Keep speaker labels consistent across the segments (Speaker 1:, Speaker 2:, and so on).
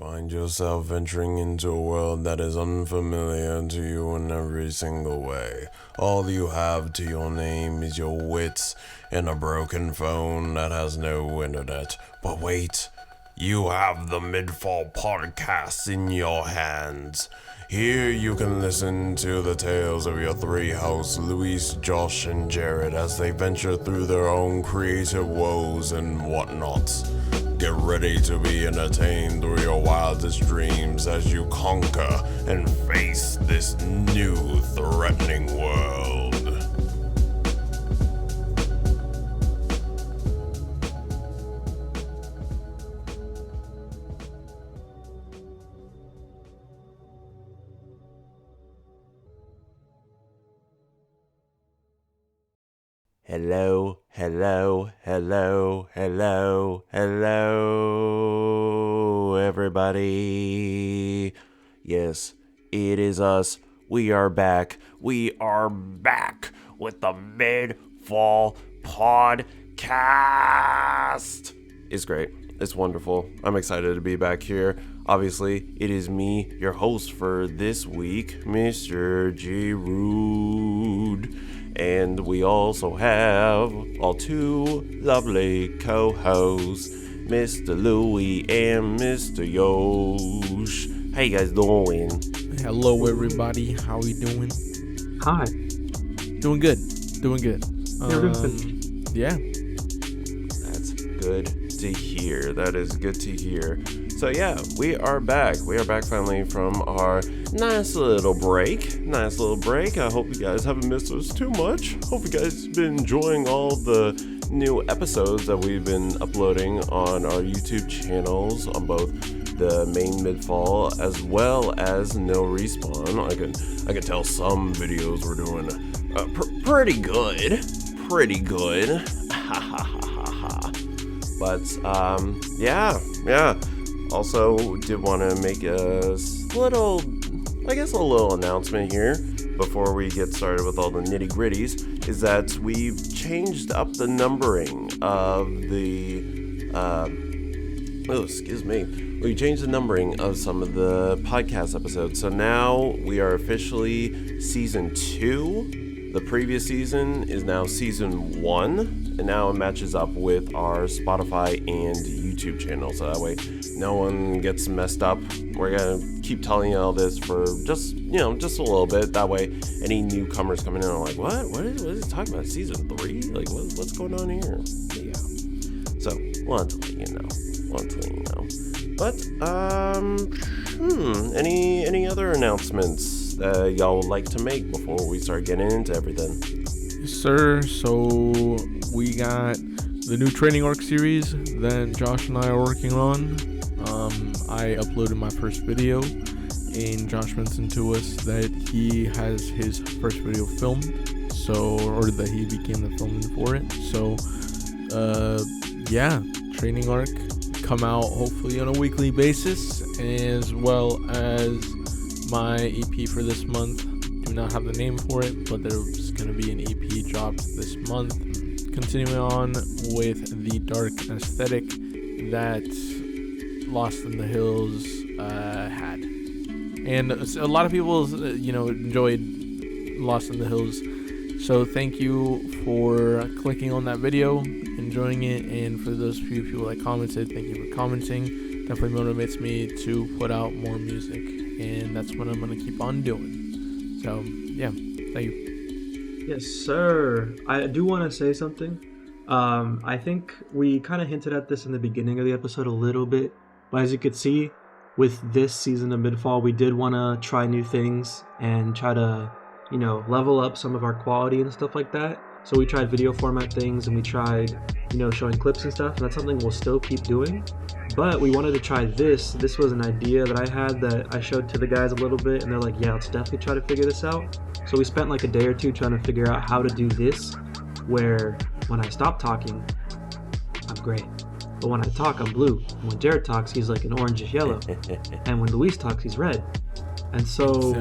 Speaker 1: find yourself venturing into a world that is unfamiliar to you in every single way. All you have to your name is your wits and a broken phone that has no internet. But wait, you have the MidFall podcast in your hands. Here you can listen to the tales of your three hosts, Luis, Josh, and Jrod, as they venture through their own creative woes and whatnots. Get ready to be entertained through your wildest dreams as you conquer and face this new threatening world. Hello, everybody. Yes, it is us. We are back. We are back with the MidFall podcast. It's great. It's wonderful. I'm excited to be back here. Obviously, it is me, your host for this week, Mr. Jrod. And we also have our two lovely co-hosts, Mr. Louie and Mr. Yosh. How you guys doing?
Speaker 2: Hello, everybody. How we doing?
Speaker 3: Hi.
Speaker 2: Doing good. Yeah.
Speaker 1: That's good to hear. That is good to hear. So yeah, we are back. We are back finally from our nice little break. I hope you guys haven't missed us too much. Hope you guys have been enjoying all the new episodes that we've been uploading on our YouTube channels on both the main MidFall as well as No Respawn. I can tell some videos were doing pretty good. But yeah. Also, did want to make a little announcement here before we get started with all the nitty-gritties, is that we've changed up the numbering of the, we changed the numbering of some of the podcast episodes. So now we are officially season 2. The previous season is now season 1, and now it matches up with our Spotify and YouTube channel, so that way no one gets messed up. We're gonna keep telling you all this for just a little bit. That way, any newcomers coming in are like, what is he talking about? Season 3? Like, what's going on here? Yeah. So, wanted to let you know. But, any other announcements y'all would like to make before we start getting into everything?
Speaker 2: Yes, sir. So we got the new training arc series that Josh and I are working on. I uploaded my first video, and Josh mentioned to us that he has his first video filmed, or that he began the filming for it. So, training arc come out hopefully on a weekly basis, as well as my EP for this month. Do not have the name for it, but there's going to be an EP dropped this month, continuing on with the dark aesthetic that Lost in the Hills had. And a lot of people, enjoyed Lost in the Hills. So thank you for clicking on that video, enjoying it, and for those few people that commented, thank you for commenting. Definitely motivates me to put out more music, and that's what I'm going to keep on doing. So, yeah, thank you.
Speaker 3: Yes, sir. I do want to say something. I think we kind of hinted at this in the beginning of the episode a little bit, but as you could see, with this season of MidFall, we did want to try new things and try to, level up some of our quality and stuff like that. So we tried video format things, and we tried, showing clips and stuff, and that's something we'll still keep doing. But we wanted to try this. This was an idea that I had that I showed to the guys a little bit, and they're like, yeah, let's definitely try to figure this out. So we spent like a day or two trying to figure out how to do this, where when I stop talking, I'm gray. But when I talk, I'm blue. And when Jrod talks, he's like an orangish yellow. And when Luis talks, he's red. And so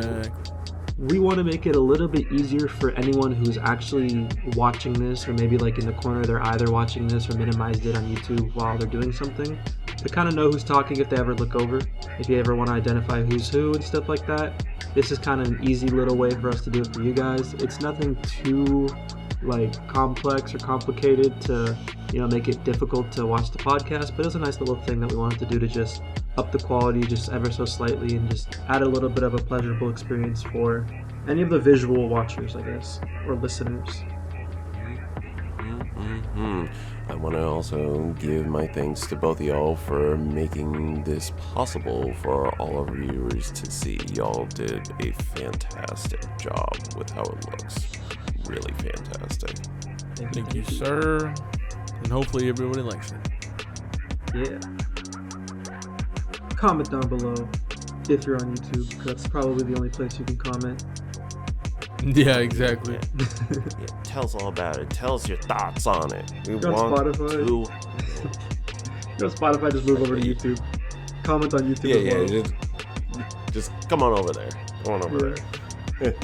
Speaker 3: we want to make it a little bit easier for anyone who's actually watching this, or maybe like in the corner they're either watching this or minimized it on YouTube while they're doing something. to kind of know who's talking if they ever look over, if you ever want to identify who's who and stuff like that. This is kind of an easy little way for us to do it for you guys. It's nothing too like complex or complicated to make it difficult to watch the podcast, but it's a nice little thing that we wanted to do to just up the quality just ever so slightly and just add a little bit of a pleasurable experience for any of the visual watchers, I guess, or listeners.
Speaker 1: I want to also give my thanks to both of y'all for making this possible for all our viewers to see. Y'all did a fantastic job with how it looks. Really fantastic.
Speaker 2: Thank you, sir. And hopefully everybody likes it.
Speaker 3: Yeah. Comment down below if you're on YouTube, because that's probably the only place you can comment.
Speaker 2: Yeah, exactly.
Speaker 1: Yeah, tell us all about it. Tell us your thoughts on it.
Speaker 3: You're on Spotify. You're on Spotify, just move over to YouTube. Comment on YouTube as well.
Speaker 1: Just come on over there. Come on over there.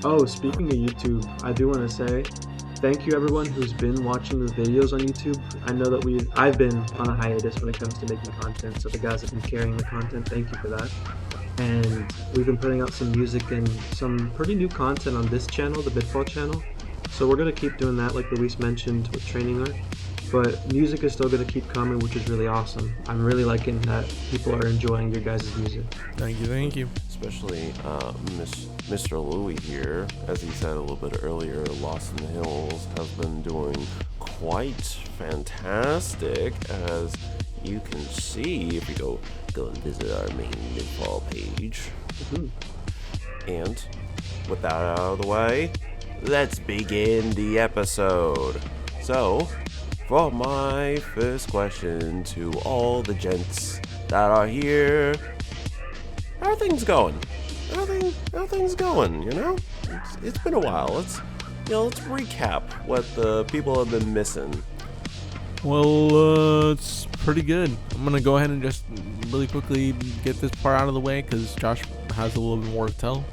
Speaker 3: Oh, speaking of YouTube, I do want to say thank you everyone who's been watching the videos on YouTube. I know that I've been on a hiatus when it comes to making content, so the guys have been carrying the content. Thank you for that. And we've been putting out some music and some pretty new content on this channel, the MidFall channel. So we're going to keep doing that like Luis mentioned with training art. But music is still going to keep coming, which is really awesome. I'm really liking that people are enjoying your guys' music.
Speaker 2: Thank you.
Speaker 1: Especially Mr. Louie here, as he said a little bit earlier, Lost in the Hills has been doing quite fantastic, as you can see if you go and visit our main MidFall page. And with that out of the way, let's begin the episode. So, for my first question to all the gents that are here, how are things going? How are things going, It's been a while. Let's recap what the people have been missing.
Speaker 2: Well, it's pretty good. I'm going to go ahead and just really quickly get this part out of the way because Josh has a little bit more to tell.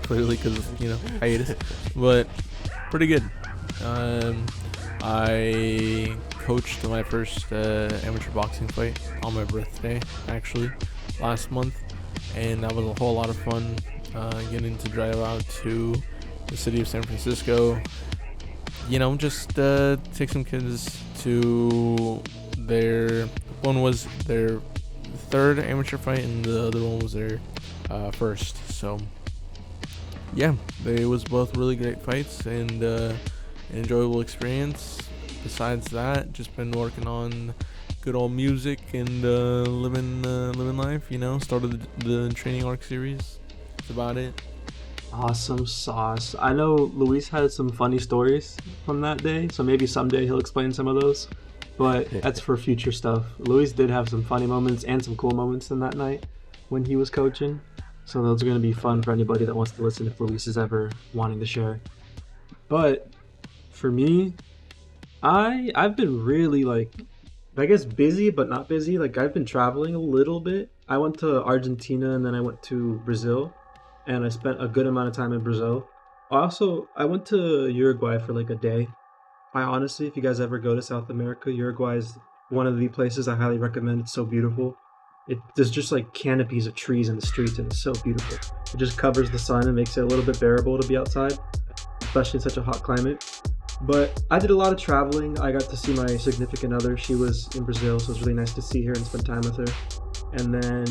Speaker 2: Clearly because, hiatus. But pretty good. I coached my first amateur boxing fight on my birthday, actually, last month. And that was a whole lot of fun, getting to drive out to the city of San Francisco. Just take some kids to one was their third amateur fight and the other one was their first. So yeah, they was both really great fights and an enjoyable experience. Besides that, just been working on good old music and living life. Started the training arc series. That's about it.
Speaker 3: Awesome sauce. I know Luis had some funny stories from that day, so maybe someday he'll explain some of those, but that's for future stuff. Luis did have some funny moments and some cool moments in that night when he was coaching, so those are going to be fun for anybody that wants to listen if Luis is ever wanting to share. But for me, I've been really busy but not busy. I've been traveling a little bit. I went to Argentina and then I went to Brazil. And I spent a good amount of time in Brazil. Also, I went to Uruguay for a day. I honestly, if you guys ever go to South America, Uruguay is one of the places I highly recommend. It's so beautiful. There's just canopies of trees in the streets and it's so beautiful. It just covers the sun and makes it a little bit bearable to be outside, especially in such a hot climate. But I did a lot of traveling. I got to see my significant other. She was in Brazil, so it was really nice to see her and spend time with her. And then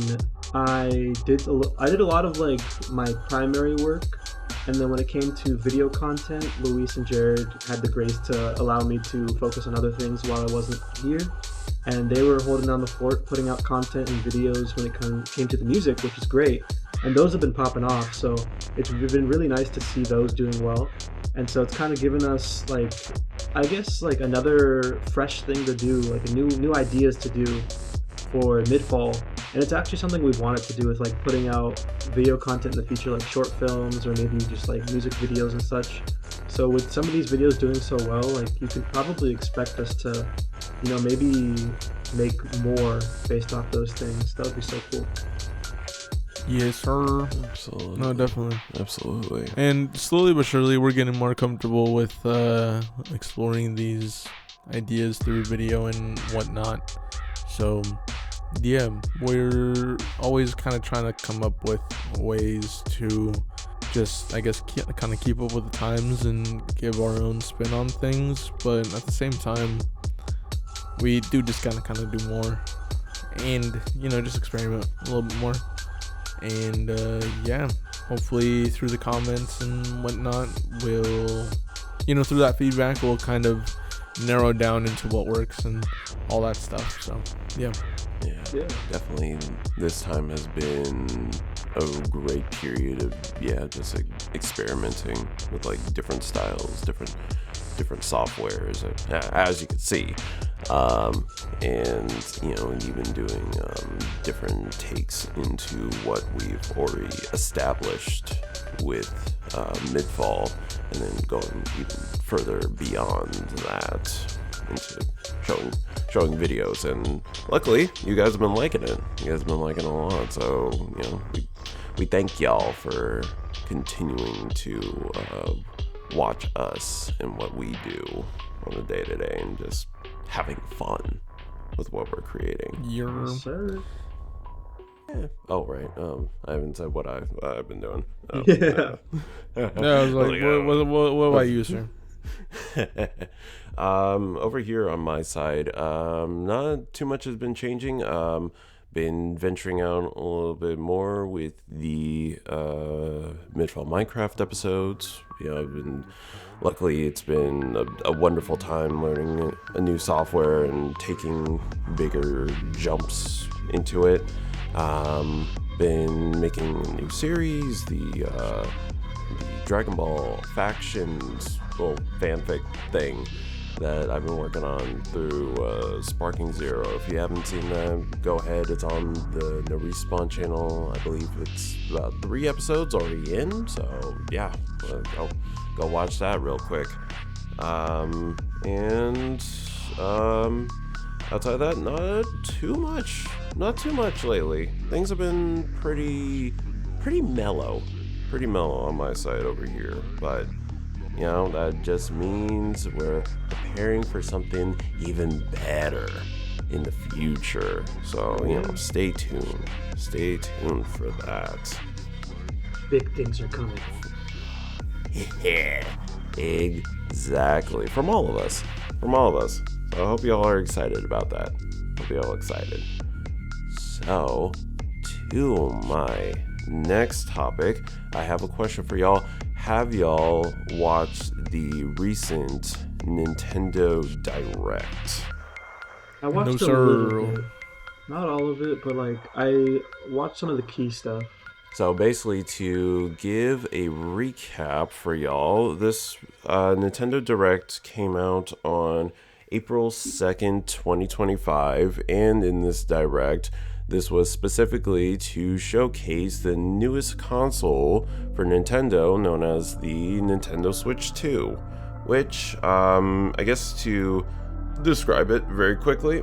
Speaker 3: I did a lot of my primary work, and then when it came to video content, Luis and Jrod had the grace to allow me to focus on other things while I wasn't here, and they were holding down the fort, putting out content and videos when it came to the music, which is great, and those have been popping off, so it's been really nice to see those doing well, and so it's kind of given us another fresh thing to do, new ideas to do for MidFall. And it's actually something we've wanted to do with putting out video content in the future, short films or maybe just music videos and such. So with some of these videos doing so well, you could probably expect us to, maybe make more based off those things. That would be so cool.
Speaker 2: Yes, sir.
Speaker 1: Absolutely.
Speaker 2: No, definitely.
Speaker 1: Absolutely.
Speaker 2: And slowly but surely, we're getting more comfortable with exploring these ideas through video and whatnot. So yeah, we're always kind of trying to come up with ways to just, I guess, kind of keep up with the times and give our own spin on things, but at the same time, we do just kind of do more and, just experiment a little bit more. And yeah, hopefully through the comments and whatnot, we'll, through that feedback, we'll kind of narrow down into what works and all that stuff. So yeah,
Speaker 1: definitely this time has been a great period of just experimenting with like different styles, different softwares, as you can see, and even doing different takes into what we've already established with MidFall, and then going even further beyond that into showing videos. And luckily you guys have been liking it. You guys have been liking it a lot, so we thank y'all for continuing to watch us and what we do on a day-to-day and just having fun with what we're creating.
Speaker 3: Yes, sir.
Speaker 1: Yeah. Oh, right. I haven't said what I've been doing.
Speaker 3: Yeah.
Speaker 2: No, I was like, what about you, sir?
Speaker 1: Over here on my side, not too much has been changing. Been venturing out a little bit more with the MidFall Minecraft episodes. Luckily it's been a wonderful time learning a new software and taking bigger jumps into it. Been making a new series, the Dragon Ball Factions little fanfic thing that I've been working on through Sparking Zero. If you haven't seen that, go ahead. It's on the No Respawn channel. I believe it's about 3 episodes already in, so yeah, go watch that real quick. And outside of that, not too much lately. Things have been pretty mellow on my side over here, but that just means we're preparing for something even better in the future. So, stay tuned for that.
Speaker 3: Big things are coming.
Speaker 1: Yeah, exactly. From all of us. So I hope y'all are excited about that. Hope y'all excited. So, to my next topic, I have a question for y'all. Have y'all watched the recent Nintendo Direct?
Speaker 3: I watched a little bit. Not all of it, but I watched some of the key stuff.
Speaker 1: So basically, to give a recap for y'all, this Nintendo Direct came out on April 2nd, 2025, and in this Direct, this was specifically to showcase the newest console for Nintendo, known as the Nintendo Switch 2, which, I guess to describe it very quickly,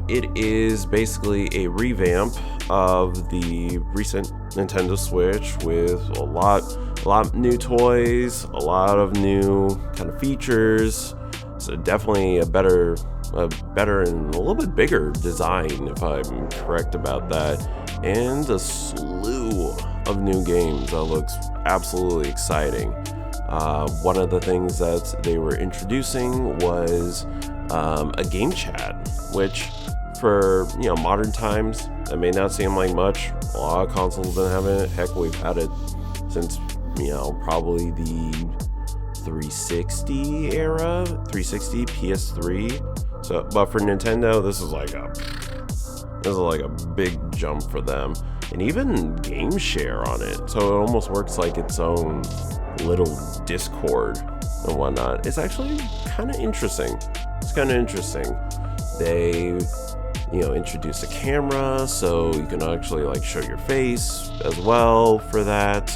Speaker 1: it is basically a revamp of the recent Nintendo Switch with a lot of new toys, a lot of new kind of features. So definitely a better and a little bit bigger design, if I'm correct about that, and a slew of new games that looks absolutely exciting. One of the things that they were introducing was a game chat, which for modern times that may not seem like much. A lot of consoles don't have it. Heck, we've had it since probably the 360 era, 360, PS3. So, but for Nintendo, this is like a big jump for them, and even game share on it. So it almost works like its own little Discord and whatnot. It's actually kind of interesting. They, introduced a camera, so you can actually show your face as well for that,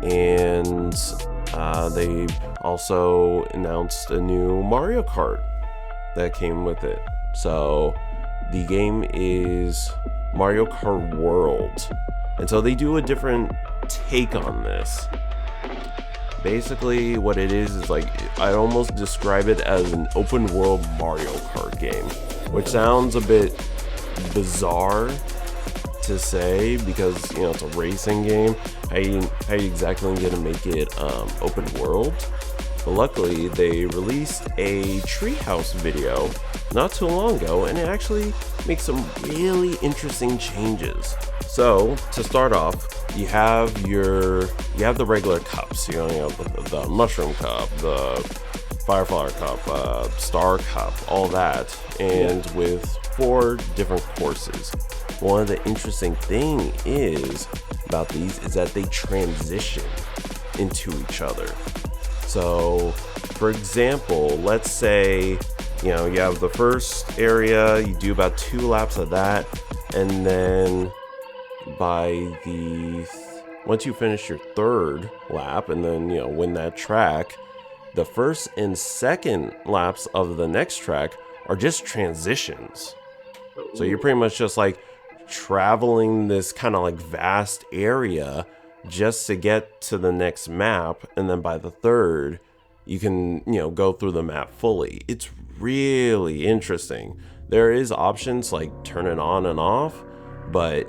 Speaker 1: and they also announced a new Mario Kart that came with it. So the game is Mario Kart World, and so they do a different take on this. Basically what it is I almost describe it as an open world Mario Kart game. which sounds a bit bizarre to say because, you know, it's a racing game. How you exactly going to make it open world? But luckily, they released a treehouse video not too long ago, and it actually makes some really interesting changes. So to start off, you have the regular cups. You know, the mushroom cup, the fireflower cup, star cup, all that, and with 4 different courses. One of the interesting thing about these is that they transition into each other. So, for example, let's say, you know, you have the first area, you do about 2 laps of that, and then once you finish your 3rd lap and then, you know, win that track, the first and second laps of the next track are just transitions. So you're pretty much just like traveling this kind of like vast area just to get to the next map, and then by the 3rd you can, you know, go through the map fully. It's really interesting. There is options like turn it on and off, but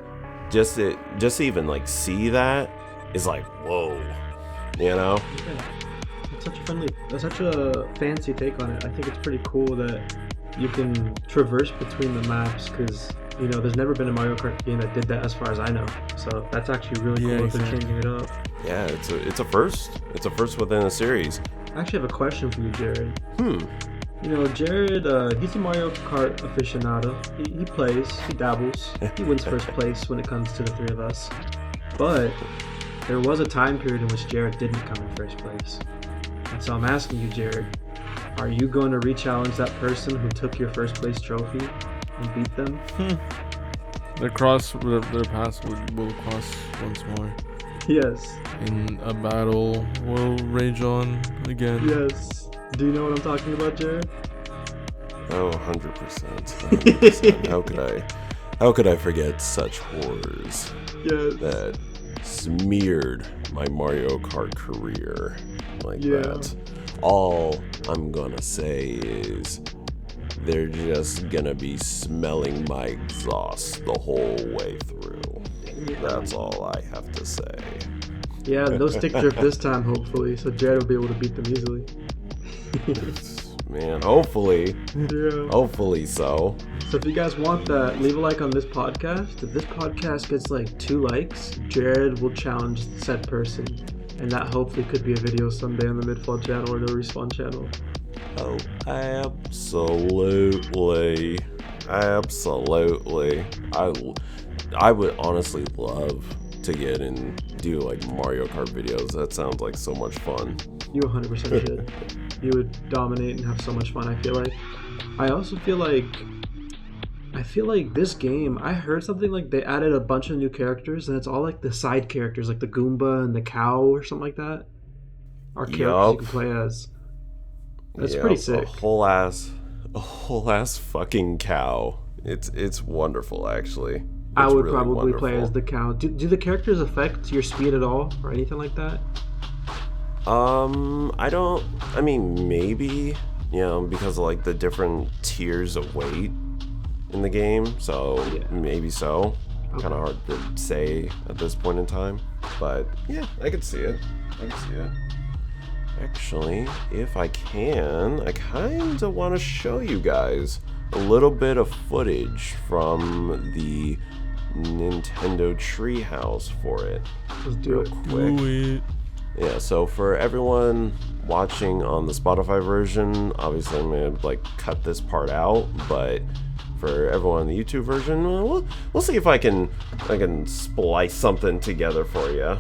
Speaker 1: just to even like see that is like, whoa, you know.
Speaker 3: That's such a fancy take on it. I think it's pretty cool that you can traverse between the maps, because, you know, there's never been a Mario Kart game that did that as far as I know. So that's actually really cool that they're changing it up.
Speaker 1: Yeah, it's a first. It's a first within a series.
Speaker 3: I actually have a question for you, Jared. You know, Jrod, he's a Mario Kart aficionado. He plays, he dabbles, he wins first place when it comes to the 3 of us. But there was a time period in which Jrod didn't come in first place. And so I'm asking you, Jrod, are you going to re-challenge that person who took your first place trophy and beat them?
Speaker 2: Their paths will cross once more.
Speaker 3: Yes.
Speaker 2: In a battle will rage on again.
Speaker 3: Yes. Do you know what I'm talking about, Jrod?
Speaker 1: Oh, 100%. How could I forget such horrors?
Speaker 3: Yes.
Speaker 1: That smeared my Mario Kart career like that. All I'm gonna say is they're just gonna be smelling my exhaust the whole way through. That's all I have to say.
Speaker 3: Yeah, no stick drift this time, hopefully, so Jrod will be able to beat them easily.
Speaker 1: Man, hopefully.
Speaker 3: Yeah.
Speaker 1: Hopefully so.
Speaker 3: So if you guys want that, leave a like on this podcast. If this podcast gets like 2 likes, Jrod will challenge said person. And that hopefully could be a video someday on the MidFall channel or the Respawn channel.
Speaker 1: Oh, absolutely. Absolutely. I would honestly love to get and do like Mario Kart videos. That sounds like so much fun.
Speaker 3: You 100% should. You would dominate and have so much fun, I feel like. I also feel like this game, I heard something like they added a bunch of new characters, and it's all like the side characters, like the Goomba and the cow or something like that. Are characters you can play as. That's pretty sick.
Speaker 1: A whole ass fucking cow. It's wonderful, actually.
Speaker 3: I would really probably play as the cow. Do the characters affect your speed at all or anything like that?
Speaker 1: I mean, maybe, you know, because of like the different tiers of weight in the game, so maybe so. Okay. Kind of hard to say at this point in time, but yeah, I could see it. Actually, if I can, I kind of want to show you guys a little bit of footage from the Nintendo Treehouse for it.
Speaker 3: Let's do it
Speaker 1: quick. Yeah, so for everyone watching on the Spotify version, obviously I'm gonna like cut this part out, but for everyone on the YouTube version, we'll see if I can splice something together for you.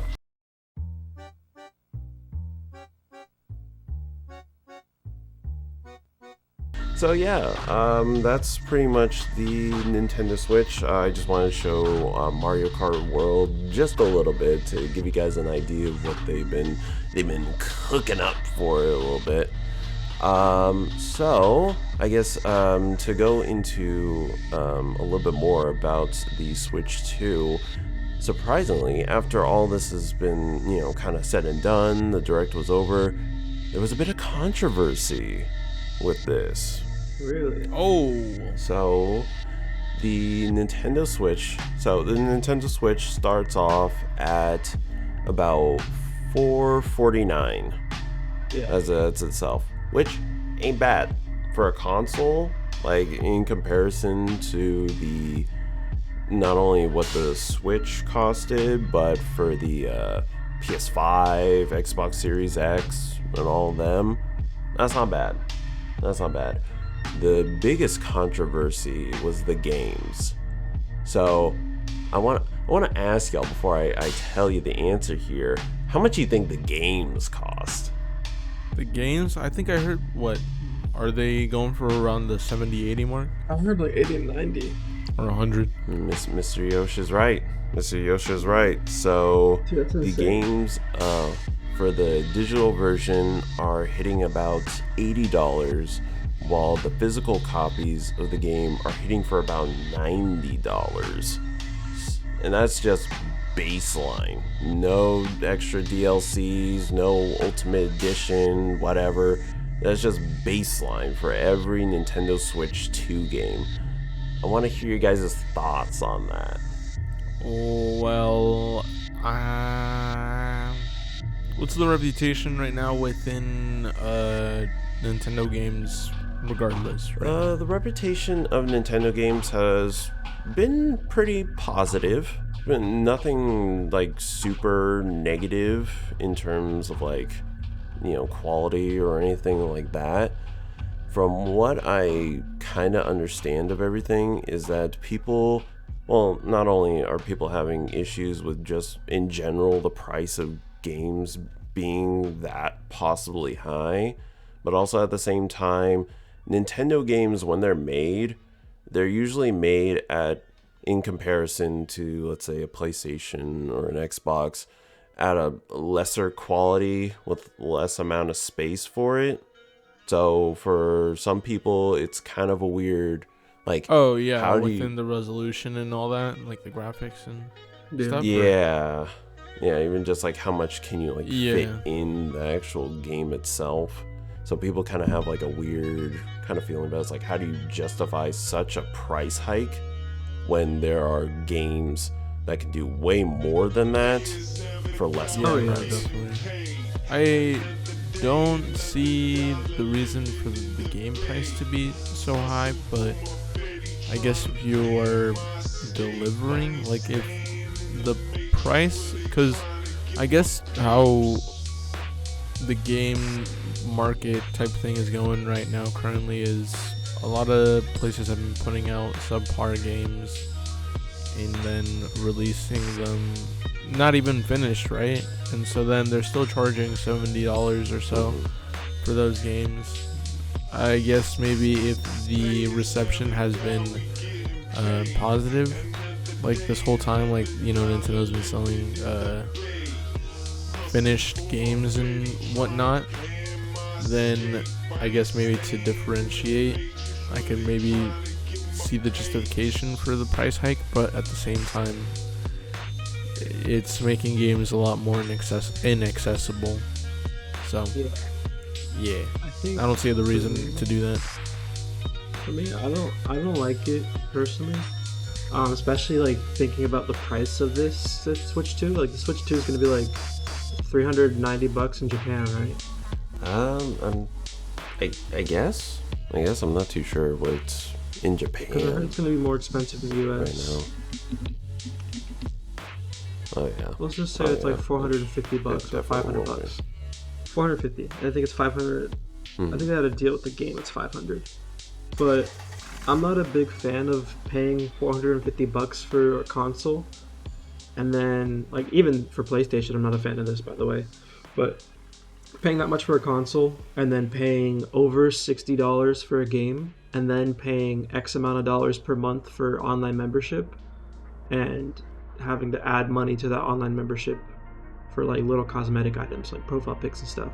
Speaker 1: So yeah, that's pretty much the Nintendo Switch. I just wanted to show Mario Kart World just a little bit to give you guys an idea of what they've been cooking up for it a little bit. So I guess to go into a little bit more about the Switch 2. Surprisingly, after all this has been, you know, kind of said and done, the Direct was over, there was a bit of controversy with this.
Speaker 3: Really?
Speaker 2: Oh,
Speaker 1: So the Nintendo Switch. So the Nintendo Switch starts off at about $449
Speaker 3: Yeah.
Speaker 1: as itself, which ain't bad for a console. Like in comparison to the not only what the Switch costed, but for the PS5, Xbox Series X, and all of them, that's not bad. That's not bad. The biggest controversy was the games. So I want to ask y'all before I tell you the answer here. How much do you think the games cost?
Speaker 2: the games. I think I heard what are they going for around the 70-80 mark
Speaker 3: I heard like 80 and 90.
Speaker 2: or 100?
Speaker 1: Mr. Yoshi's right. Mr. Yoshi's right. So
Speaker 3: Dude, that's
Speaker 1: the
Speaker 3: insane.
Speaker 1: games for the digital version are hitting about $80, while the physical copies of the game are hitting for about $90. And that's just baseline. No extra DLCs, no Ultimate Edition, whatever. That's just baseline for every Nintendo Switch 2 game. I want to hear you guys' thoughts on that.
Speaker 2: Well, what's the reputation right now within Nintendo games regardless, right?
Speaker 1: The reputation of Nintendo games has been pretty positive. Been nothing like super negative in terms of like, quality or anything like that. From what I kind of understand of everything is that people, well, not only are people having issues with just in general the price of games being that possibly high, but also at the same time, Nintendo games, when they're usually made in comparison to, let's say, a PlayStation or an Xbox, at a lesser quality with less amount of space for it. So for some people, it's kind of a weird, like,
Speaker 2: Oh yeah,
Speaker 1: how do
Speaker 2: within the resolution and all that, like the graphics and
Speaker 3: Yeah.
Speaker 2: stuff.
Speaker 1: yeah, even just like how much can you like
Speaker 2: Yeah.
Speaker 1: fit in the actual game itself. So people kind of have like a weird kind of feeling about it. It's like, how do you justify such a price hike when there are games that can do way more than that for less
Speaker 2: Yeah,
Speaker 1: money?
Speaker 3: yeah,
Speaker 2: definitely. I don't see the reason for the game price to be so high, but I guess if you are delivering, like if the price, because I guess how the game market type thing is going right now currently is a lot of places have been putting out subpar games and then releasing them not even finished, right? And so then they're still charging $70 or so for those games. I guess maybe if the reception has been positive, like this whole time, like, Nintendo's been selling finished games and whatnot, then I guess maybe to differentiate, I could maybe see the justification for the price hike, but at the same time, it's making games a lot more inaccessible. So, yeah,
Speaker 3: I
Speaker 2: I don't see the reason to do that.
Speaker 3: For me, I don't like it personally. Especially like thinking about the price of this Switch 2. Like the Switch 2 is gonna be like $390 in Japan, right?
Speaker 1: I guess I'm not too sure what it's in
Speaker 3: Because I heard
Speaker 1: Japan
Speaker 3: it's gonna be more expensive in the
Speaker 1: right
Speaker 3: US.
Speaker 1: now. Oh yeah.
Speaker 3: Let's just say
Speaker 1: Oh,
Speaker 3: it's like
Speaker 1: yeah.
Speaker 3: $450
Speaker 1: It's
Speaker 3: or
Speaker 1: definitely more,
Speaker 3: $500. 450. I think it's 500. I think they had a deal with the game. It's 500. But I'm not a big fan of paying $450 for a console, and then like even for PlayStation, I'm not a fan of this, by the way. But paying that much for a console and then paying over $60 for a game and then paying X amount of dollars per month for online membership and having to add money to that online membership for like little cosmetic items like profile pics and stuff.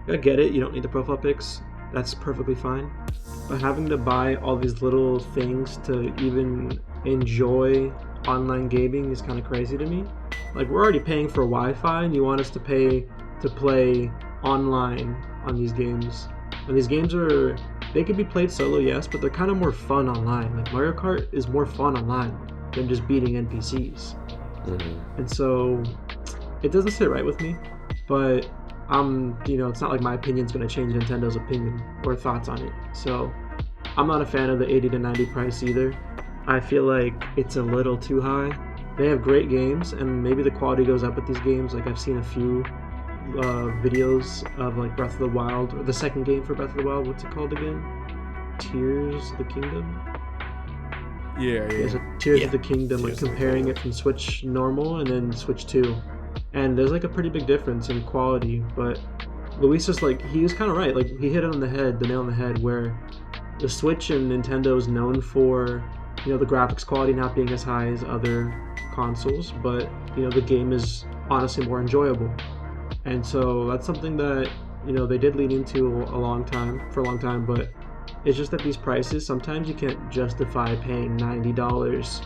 Speaker 3: I get it, you don't need the profile pics. That's perfectly fine. But having to buy all these little things to even enjoy online gaming is kind of crazy to me. Like, we're already paying for Wi-Fi and you want us to pay to play online on these games. And these games are they could be played solo, yes, but they're kind of more fun online. Like Mario Kart is more fun online than just beating NPCs. And so it doesn't sit right with me, but it's not like my opinion's going to change Nintendo's opinion or thoughts on it. So I'm not a fan of the 80 to 90 price either. I feel like it's a little too high. They have great games, and maybe the quality goes up with these games. Like I've seen a few videos of like Breath of the Wild, or the second game for Breath of the Wild. What's it called again? Tears of the Kingdom. Tears of the Kingdom, like comparing it from Switch normal and then Switch 2, and there's like a pretty big difference in quality. But Luis is like, he was kind of right. Like he hit it on the nail on the head, where the Switch and Nintendo is known for, the graphics quality not being as high as other consoles, but the game is honestly more enjoyable. And so that's something that they did lean into for a long time, but it's just that these prices, sometimes you can't justify paying $90,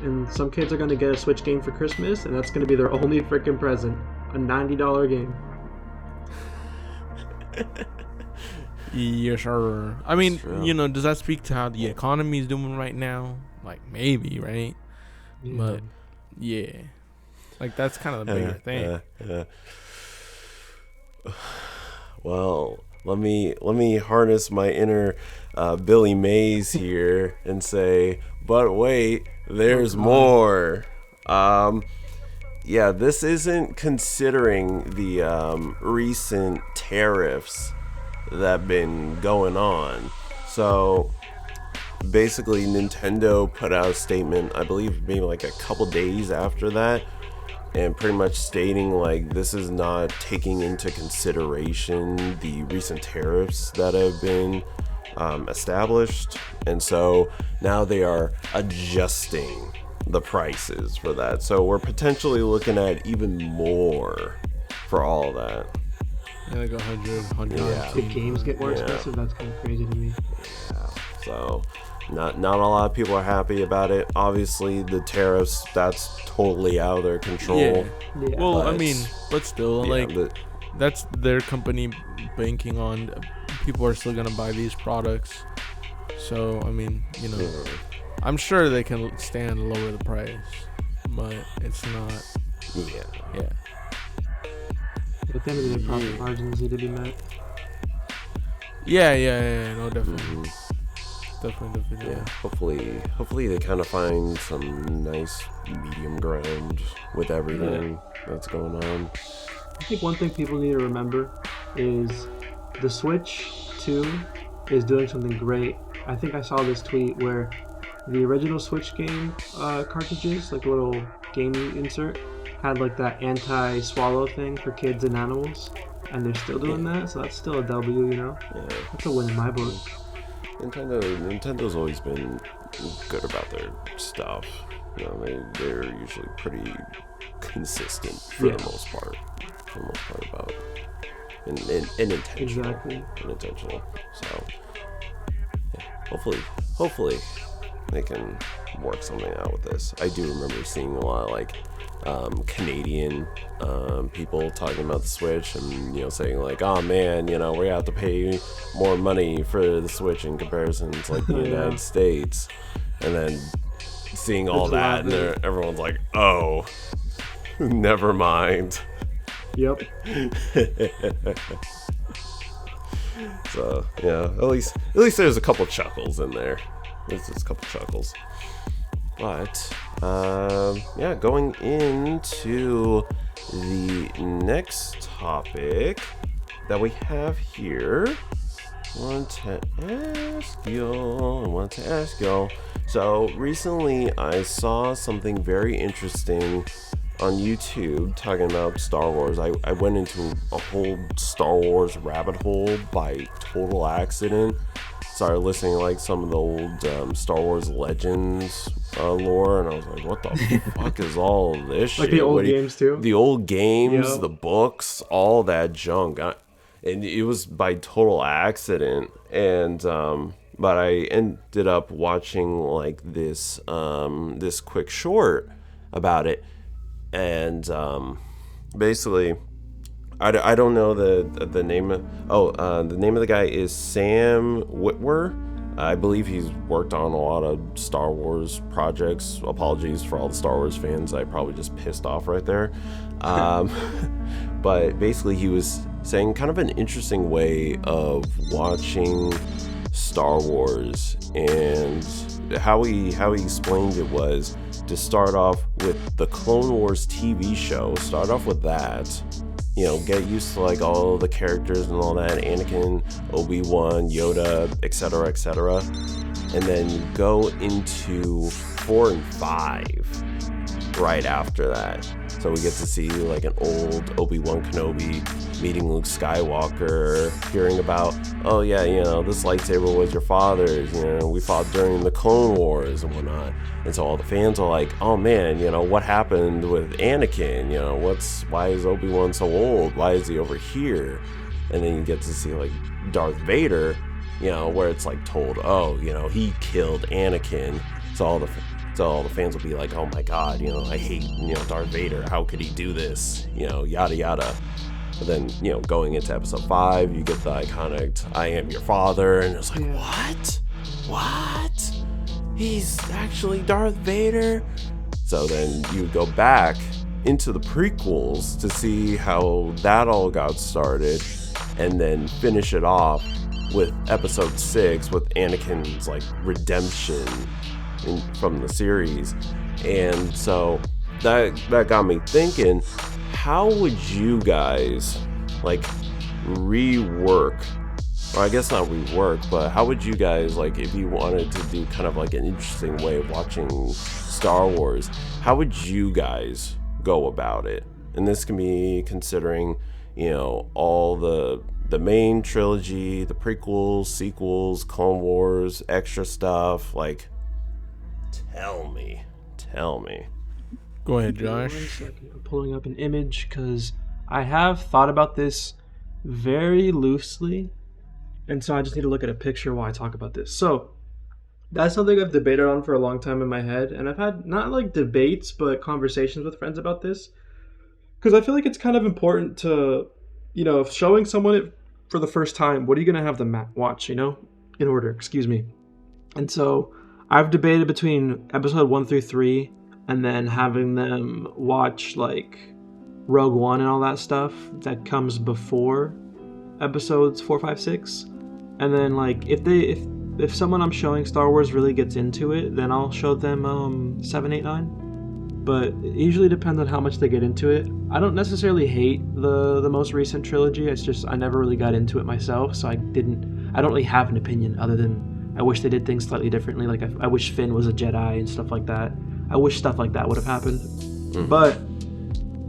Speaker 3: and some kids are going to get a Switch game for Christmas, and that's going to be their only freaking present, a $90 game.
Speaker 2: Yes, sir. I mean, does that speak to how the economy is doing right now? Like, maybe, right? Yeah. But yeah, like that's kind of the bigger thing.
Speaker 1: Well, let me harness my inner Billy Mays here and say, but wait, there's more. This isn't considering the recent tariffs that have been going on. So basically, Nintendo put out a statement, I believe maybe like a couple days after that, and pretty much stating like this is not taking into consideration the recent tariffs that have been established, and so now they are adjusting the prices for that. So we're potentially looking at even more for all of that.
Speaker 2: Yeah, like 100.
Speaker 3: Yeah. The games get more expensive. That's kind of crazy to me.
Speaker 1: Yeah. So not a lot of people are happy about it. Obviously, the tariffs, that's totally out of their control.
Speaker 2: Yeah. Well, but still, that's their company banking on people are still gonna buy these products. So I'm sure they can stand to lower the price, but it's not. Yeah.
Speaker 3: But then the profit margins need to be met.
Speaker 2: Yeah. No, definitely. Definitely.
Speaker 1: Yeah. Hopefully they kind of find some nice medium ground with everything that's going on.
Speaker 3: I think one thing people need to remember is the Switch 2 is doing something great. I think I saw this tweet where the original Switch game cartridges, like a little game insert, had like that anti-swallow thing for kids and animals, and they're still doing that, so that's still a W, Yeah. That's a win in my book.
Speaker 1: Nintendo's always been good about their stuff. They're usually pretty consistent for the most part. About and intentional. Exactly. And intentional. So hopefully they can work something out with this. I do remember seeing a lot of Canadian people talking about the Switch and saying like, oh man, we have to pay more money for the Switch in comparison to like the United States, and then seeing all that and everyone's like, oh, never mind.
Speaker 3: Yep.
Speaker 1: So at least there's a couple chuckles in there. There's just a couple chuckles. But going into the next topic that we have here, I want to ask y'all. So recently I saw something very interesting on YouTube talking about Star Wars. I went into a whole Star Wars rabbit hole by total accident. Started listening to like some of the old Star Wars Legends lore, and I was like, what the fuck is all this shit?
Speaker 3: Like the old games too?
Speaker 1: The old games, the books, all that junk. And it was by total accident. And but I ended up watching like this quick short about it. And basically I don't know the name of the name of the guy is Sam Witwer. I believe he's worked on a lot of Star Wars projects. Apologies for all the Star Wars fans. I probably just pissed off right there. But basically he was saying kind of an interesting way of watching Star Wars, and how he explained it was to start off with the Clone Wars TV show. Start off with that, get used to like all the characters and all that, Anakin, Obi-Wan, Yoda, etc., and then you go into 4 and 5 right after that. So we get to see like an old Obi-Wan Kenobi meeting Luke Skywalker, hearing about, oh yeah, this lightsaber was your father's, we fought during the Clone Wars and whatnot. And so all the fans are like, oh man, what happened with Anakin? Why is Obi-Wan so old? Why is he over here? And then you get to see like Darth Vader, where it's like told, oh, he killed Anakin. So all the fans will be like, oh my god, I hate, Darth Vader. How could he do this? Yada yada. But then, going into episode 5, you get the iconic I am your father, and it's like, what? He's actually Darth Vader? So then you go back into the prequels to see how that all got started, and then finish it off with episode 6 with Anakin's like redemption from the series. And so that got me thinking, how would you guys like rework, or I guess not rework, but how would you guys, like, if you wanted to do kind of like an interesting way of watching Star Wars, how would you guys go about it? And this can be considering, all the main trilogy, the prequels, sequels, Clone Wars, extra stuff. Like, tell me.
Speaker 2: Go ahead,
Speaker 3: One
Speaker 2: Josh.
Speaker 3: second. I'm pulling up an image because I have thought about this very loosely, and so I just need to look at a picture while I talk about this. So that's something I've debated on for a long time in my head, and I've had not like debates but conversations with friends about this, because I feel like it's kind of important to, if showing someone it for the first time, what are you going to have them watch, in order, excuse me. And so I've debated between episode 1 through 3 and then having them watch like Rogue One and all that stuff that comes before episodes 4, 5, 6. And then like if someone I'm showing Star Wars really gets into it, then I'll show them 7, 8, 9. But it usually depends on how much they get into it. I don't necessarily hate the most recent trilogy. It's just I never really got into it myself, so I don't really have an opinion other than I wish they did things slightly differently. Like I wish Finn was a Jedi and stuff like that. I wish stuff like that would have happened. But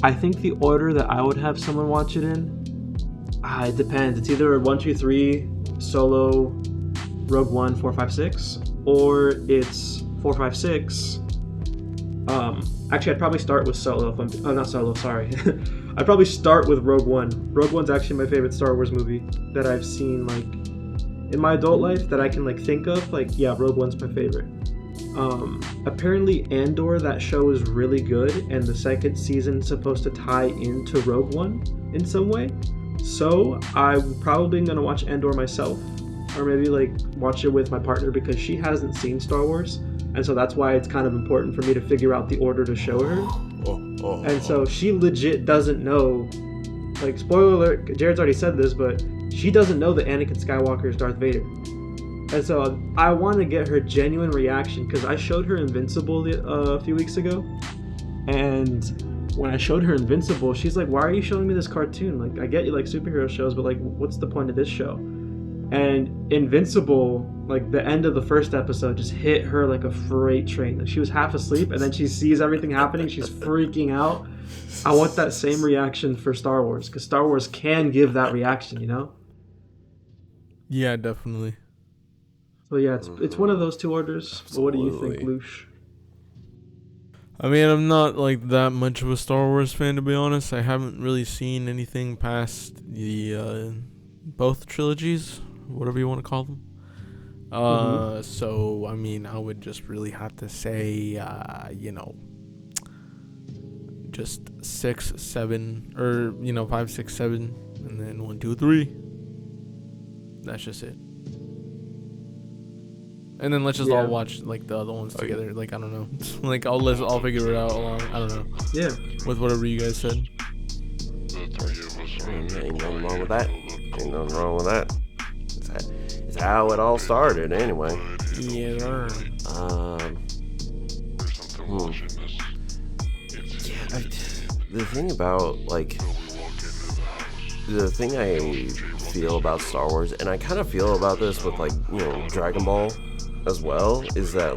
Speaker 3: I think the order that I would have someone watch it in, it depends. It's either 1, 2, 3, Solo, Rogue One, 4, 5, 6, or it's 4, 5, 6. Actually, I'd probably start with Solo. Not Solo, sorry. I'd probably start with Rogue One. Rogue One's actually my favorite Star Wars movie that I've seen like in my adult life that I can like think of. Like, yeah, Rogue One's my favorite. Apparently Andor, that show is really good, and the second season's supposed to tie into Rogue One in some way. So I'm probably gonna watch Andor myself, or maybe like watch it with my partner because she hasn't seen Star Wars, and so that's why it's kind of important for me to figure out the order to show her. And so she legit doesn't know, like, spoiler alert, Jrod's already said this, but she doesn't know that Anakin Skywalker is Darth Vader. And so I want to get her genuine reaction because I showed her Invincible a few weeks ago, and when I showed her Invincible, she's like, why are you showing me this cartoon? Like, I get you like superhero shows, but like, what's the point of this show? And Invincible, like the end of the first episode, just hit her like a freight train. Like, she was half asleep, and then she sees everything happening. She's freaking out. I want that same reaction for Star Wars, because Star Wars can give that reaction,
Speaker 2: Yeah, definitely.
Speaker 3: So yeah, it's one of those two orders. But what do you think, Lush?
Speaker 2: I mean, I'm not like that much of a Star Wars fan, to be honest. I haven't really seen anything past the both trilogies, whatever you want to call them. So I mean, I would just really have to say, just 6, 7, or 5, 6, 7, and then 1, 2, 3. That's just it. And then let's just all watch like the other ones together. Like I don't know. Like I'll figure it out along. I don't know.
Speaker 3: Yeah.
Speaker 2: With whatever you guys said.
Speaker 1: Ain't nothing wrong with that. Ain't nothing wrong with that. It's how it all started, anyway.
Speaker 2: Yeah. Sure.
Speaker 1: The thing about the thing I feel about Star Wars, and I kind of feel about this with Dragon Ball as well, is that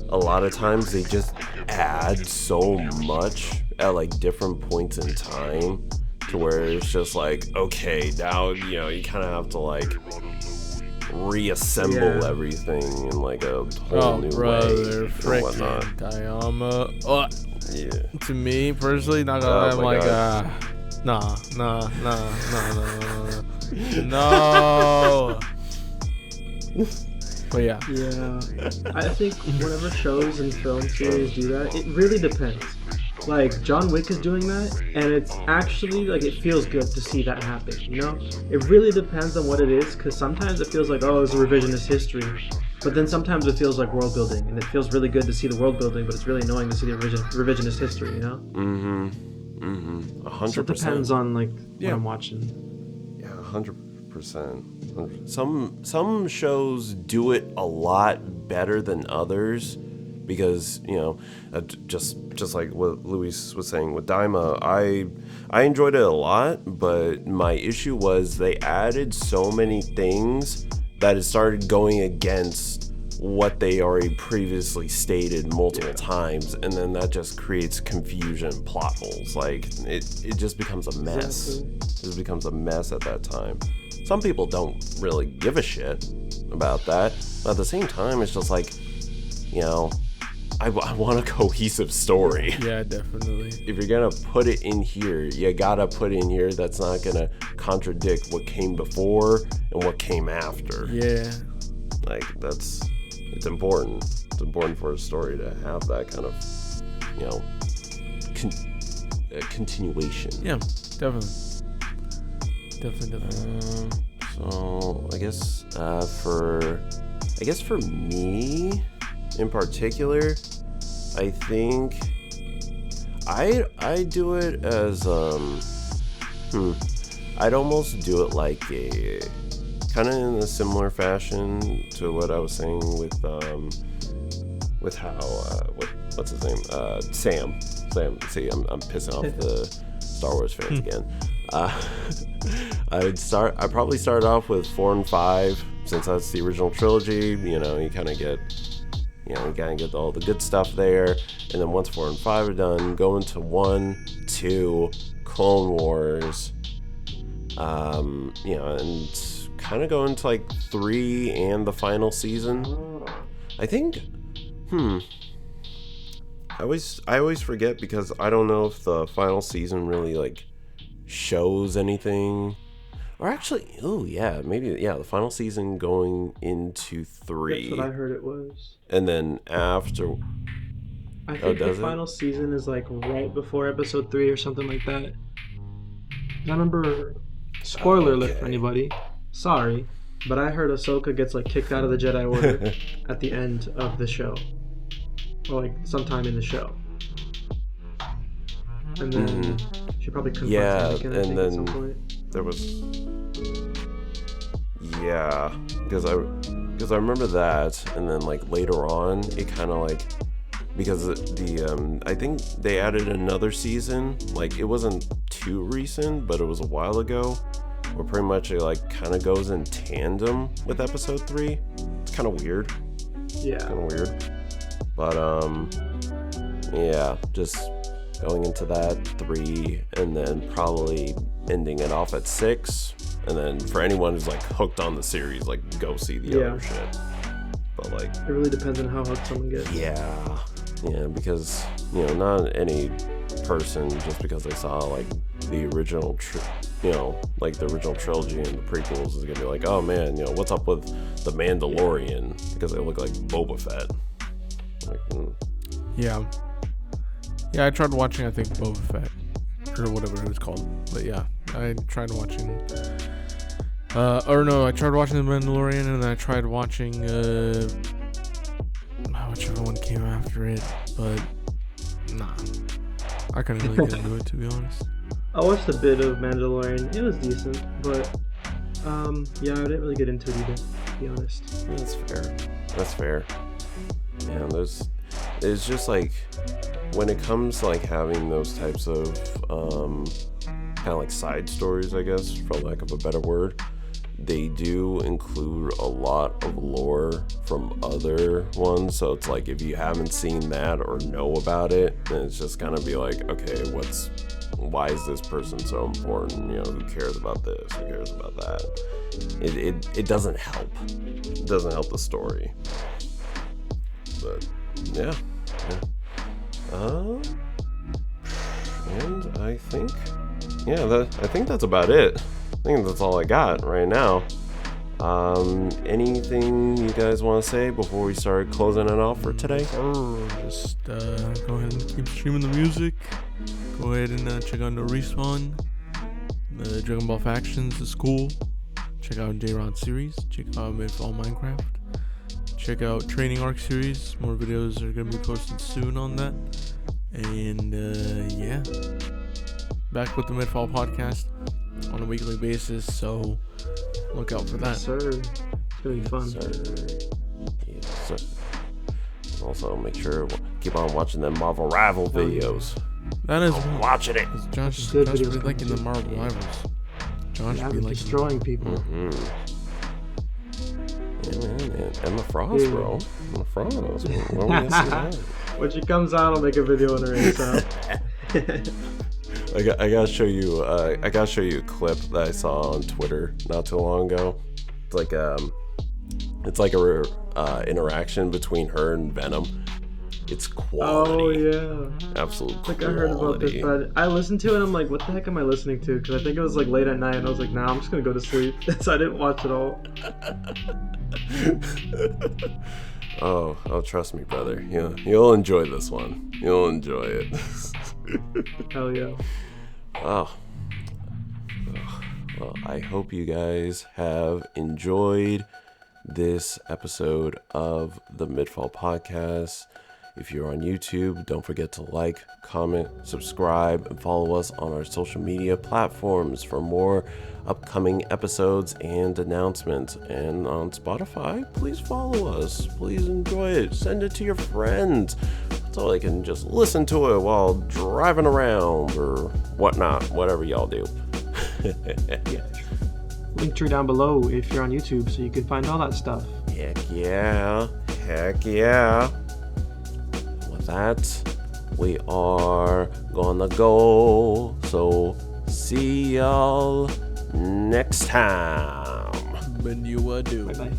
Speaker 1: a lot of times they just add so much at different points in time to where it's just okay, now you kind of have to reassemble everything in a whole new way and whatnot.
Speaker 2: To me personally, not gonna lie, I'm no. But yeah. I think whenever shows and film series do that, it really depends. John Wick is doing that, and it's actually it feels good to see that happen. It really depends on what it is, because sometimes it feels it's a revisionist history, but then sometimes it feels like world building, and it feels really good to see the world building, but it's really annoying to see the revisionist history.
Speaker 1: 100%.
Speaker 3: So it depends on what I'm watching.
Speaker 1: Yeah, 100%. Some shows do it a lot better than others, because just like what Luis was saying with Daima, I enjoyed it a lot, but my issue was they added so many things that it started going against what they already previously stated multiple times, and then that just creates confusion, plot holes. It just becomes a mess. Exactly. It just becomes a mess at that time. Some people don't really give a shit about that, but at the same time, it's just I want a cohesive story.
Speaker 2: Yeah, definitely. If
Speaker 1: you're gonna put it in here, you gotta put it in here that's not gonna contradict what came before and what came after.
Speaker 2: Yeah.
Speaker 1: It's important. It's important for a story to have that kind of, continuation.
Speaker 2: Yeah, definitely.
Speaker 1: So I guess for me in particular, I think I do it as I'd almost do it a kind of in a similar fashion to what I was saying with how what's his name, Sam. See, I'm pissing off the Star Wars fans again. I'd probably start off with 4 and 5, since that's the original trilogy. You kind of get all the good stuff there, and then once 4 and 5 are done, go into 1, 2, Clone Wars, and kind of go into 3 and the final season. I think, I always forget, because I don't know if the final season really shows anything, or actually, the final season going into 3.
Speaker 3: That's what I heard it was.
Speaker 1: And then after,
Speaker 3: I think the final season is right before episode 3 or something like that. I remember, spoiler alert for anybody, sorry, but I heard Ahsoka gets kicked out of the Jedi Order at the end of the show, or sometime in the show, and then she probably confronts Anakin,
Speaker 1: and then
Speaker 3: at some point.
Speaker 1: There was, because I remember that, and then later on it kind of because the I think they added another season, it wasn't too recent, but it was a while ago, where pretty much it kind of goes in tandem with episode 3. It's kind of weird.
Speaker 3: Yeah.
Speaker 1: Kind of weird. But just going into that 3, and then probably ending it off at 6, and then for anyone who's hooked on the series, go see the other shit. But it
Speaker 3: really depends on how hooked someone gets.
Speaker 1: Yeah, because not any person, just because they saw the original the original trilogy and the prequels, is gonna be oh man, what's up with the Mandalorian, because they look like Boba Fett.
Speaker 2: Yeah, Yeah, I tried watching, I think, Boba Fett, or whatever it was called. But yeah, I tried watching, I tried watching The Mandalorian, and then I tried watching, whichever one came after it, but nah. I couldn't really get into it, to be honest.
Speaker 3: I watched a bit of Mandalorian. It was decent, but yeah, I didn't really get into it either, to be honest.
Speaker 1: That's fair. Yeah, it's just like, when it comes to like having those types of kind of like side stories, I guess, for lack of a better word, they do include a lot of lore from other ones. So it's like, if you haven't seen that or know about it, then it's just kind of be like, okay, why is this person so important? You know, who cares about this? Who cares about that? It doesn't help. It doesn't help the story. But yeah. And I think, I think that's about it. I think that's all I got right now. Anything you guys want to say before we start closing it off for today?
Speaker 2: Just go ahead and keep streaming the music. Go ahead and check out No Respawn, the Dragon Ball Factions, the school. Check out Jrod series. Check out MidFall Minecraft. Check out Training Arc series. More videos are going to be posted soon on that. And yeah, back with the MidFall podcast on a weekly basis, so look out for that.
Speaker 3: Yes, sir. It's gonna be fun.
Speaker 1: Yes, sir. Also, make sure keep on watching them Marvel Rival videos.
Speaker 2: That is
Speaker 1: watching it.
Speaker 2: Josh
Speaker 3: Good
Speaker 2: be
Speaker 3: videos
Speaker 2: liking the Marvel Rivals. Josh
Speaker 3: Yeah,
Speaker 2: be like
Speaker 3: destroying people.
Speaker 1: Mm-hmm. Yeah, man, Emma Frost, bro. Emma Frost. When we gonna see that?
Speaker 3: When she comes out, I'll make a video on her ASAP.
Speaker 1: I gotta show you. I gotta show you a clip that I saw on Twitter not too long ago. It's like a interaction between her and Venom. It's quality.
Speaker 3: Oh yeah,
Speaker 1: Absolute
Speaker 3: I
Speaker 1: quality.
Speaker 3: think I heard about this, but I listened to it and I'm like, what the heck am I listening to? Because I think it was like late at night and I was like, nah, I'm just gonna go to sleep. So I didn't watch it all.
Speaker 1: Oh, trust me, brother. You'll enjoy this one. You'll enjoy it.
Speaker 3: Hell yeah.
Speaker 1: Oh. Well, I hope you guys have enjoyed this episode of the MidFall podcast. If you're on YouTube, don't forget to like, comment, subscribe, and follow us on our social media platforms for more upcoming episodes and announcements. And on Spotify, please follow us. Please enjoy it. Send it to your friends so they can just listen to it while driving around or whatnot, whatever y'all do.
Speaker 3: Yeah. Link tree down below if you're on YouTube so you can find all that stuff.
Speaker 1: Heck yeah. With that, we are gonna go. So see y'all next time.
Speaker 2: When you do.
Speaker 3: Bye bye.